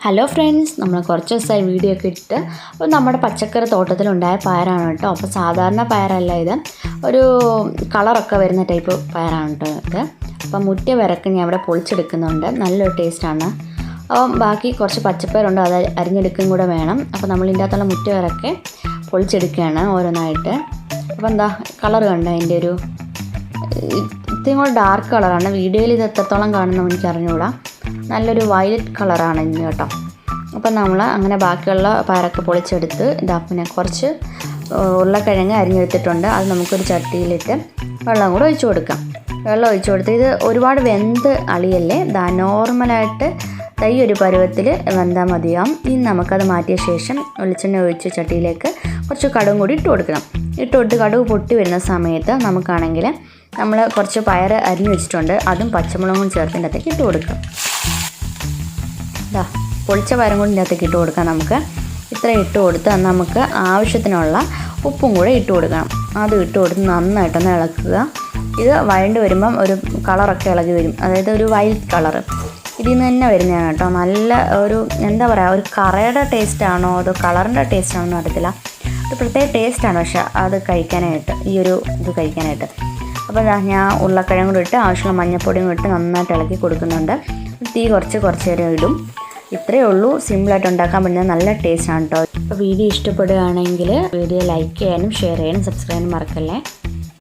Hello friends, നമ്മൾ കുറച്ച് ദിവസമായി വീഡിയോ ഒക്കെ ഇട്ടിട്ട് അപ്പോൾ നമ്മുടെ പച്ചക്കറി തോട്ടത്തിലുണ്ടായ പയറാണ് കേട്ടോ. അപ്പോൾ സാധാരണ പയറല്ല, ഇത് ഒരു കളറൊക്കെ വരുന്ന ടൈപ്പ് പയറാണ് കേട്ടോ ഇത്. അപ്പം മുറ്റ വിറക്ക് ഞാൻ ഇവിടെ പൊളിച്ചെടുക്കുന്നുണ്ട്, നല്ലൊരു ടേസ്റ്റാണ്. അപ്പം ബാക്കി കുറച്ച് പച്ചപ്പയറുണ്ട്, അത് അരിഞ്ഞെടുക്കുകയും കൂടെ വേണം. അപ്പോൾ നമ്മൾ ഇതിൻ്റെ അകത്തുള്ള മുറ്റ വിറക്കെ പൊളിച്ചെടുക്കുകയാണ് ഓരോന്നായിട്ട്. അപ്പോൾ എന്താ കളർ കണ്ടോ, അതിൻ്റെ ഒരു ഇത്രയും കൂടെ ഡാർക്ക് കളറാണ്. വീഡിയോയിൽ ഇത് എത്രത്തോളം കാണുന്നു എനിക്ക് അറിഞ്ഞുകൂടാ. നല്ലൊരു വയലറ്റ് കളറാണ് ഇന്ന് കേട്ടോ. അപ്പം നമ്മൾ അങ്ങനെ ബാക്കിയുള്ള പയറൊക്കെ പൊളിച്ചെടുത്ത് ഇതാ, പിന്നെ കുറച്ച് ഉരുളക്കിഴങ്ങ് അരിഞ്ഞെടുത്തിട്ടുണ്ട്. അത് നമുക്കൊരു ചട്ടിയിലിട്ട് വെള്ളം കൂടെ ഒഴിച്ചു കൊടുക്കാം. വെള്ളം ഒഴിച്ചു കൊടുത്ത് ഇത് ഒരുപാട് വെന്ത് അളിയല്ലേ, നോർമലായിട്ട് ഈ ഒരു പരുവത്തിൽ വെന്താൽ മതിയാവും. ഇനി നമുക്കത് മാറ്റിയ ശേഷം വെളിച്ചെണ്ണ ഒഴിച്ച് ചട്ടിയിലേക്ക് കുറച്ച് കടുകും കൂടി ഇട്ട് കൊടുക്കണം. ഇട്ട് കടുക് പൊട്ടി വരുന്ന സമയത്ത് നമുക്കാണെങ്കിൽ നമ്മൾ കുറച്ച് പയർ അരിഞ്ഞ് വെച്ചിട്ടുണ്ട്, അതും പച്ചമുളകും ചേർത്തിൻ്റെ അകത്തേക്ക് ഇട്ട് കൊടുക്കാം. ഇതാ പൊളിച്ച പയറും കൂടി ഇതിൻ്റെ അകത്തേക്ക് ഇട്ട് കൊടുക്കാം. നമുക്ക് ഇത്ര ഇട്ട് കൊടുത്ത് നമുക്ക് ആവശ്യത്തിനുള്ള ഉപ്പും കൂടെ ഇട്ട് കൊടുക്കണം. അത് ഇട്ട് കൊടുത്ത് നന്നായിട്ടൊന്ന് ഇളക്കുക. ഇത് വഴണ്ട് വരുമ്പം ഒരു കളറൊക്കെ ഇളകി വരും, അതായത് ഒരു വൈറ്റ് കളറ് ഇതിൽ നിന്ന് തന്നെ വരുന്നതാണ് കേട്ടോ. നല്ല ഒരു എന്താ പറയുക, ഒരു കറയുടെ ടേസ്റ്റാണോ അതോ കളറിൻ്റെ ടേസ്റ്റാണോ എന്ന് അറിയത്തില്ല. ഒരു പ്രത്യേക ടേസ്റ്റാണ് പക്ഷേ അത് കഴിക്കാനായിട്ട്, ഈ ഒരു ഇത് കഴിക്കാനായിട്ട്. അപ്പോൾ ഞാൻ ഉരുളക്കിഴങ്ങ് കൂടി ഇട്ട് ആവശ്യമുള്ള മഞ്ഞൾപ്പൊടിയും ഇട്ട് നന്നായിട്ട് ഇളക്കി കൊടുക്കുന്നുണ്ട്. തീ കുറച്ച് നേരം ഇടും. ഇത്രയേ ഉള്ളൂ, സിമ്പിളായിട്ട് ഉണ്ടാക്കാൻ പറ്റുന്ന നല്ല ടേസ്റ്റാണ് കേട്ടോ. അപ്പോൾ വീഡിയോ ഇഷ്ടപ്പെടുകയാണെങ്കിൽ വീഡിയോ ലൈക്ക് ചെയ്യാനും ഷെയർ ചെയ്യാനും സബ്സ്ക്രൈബ് ചെയ്യാനും മറക്കല്ലേ.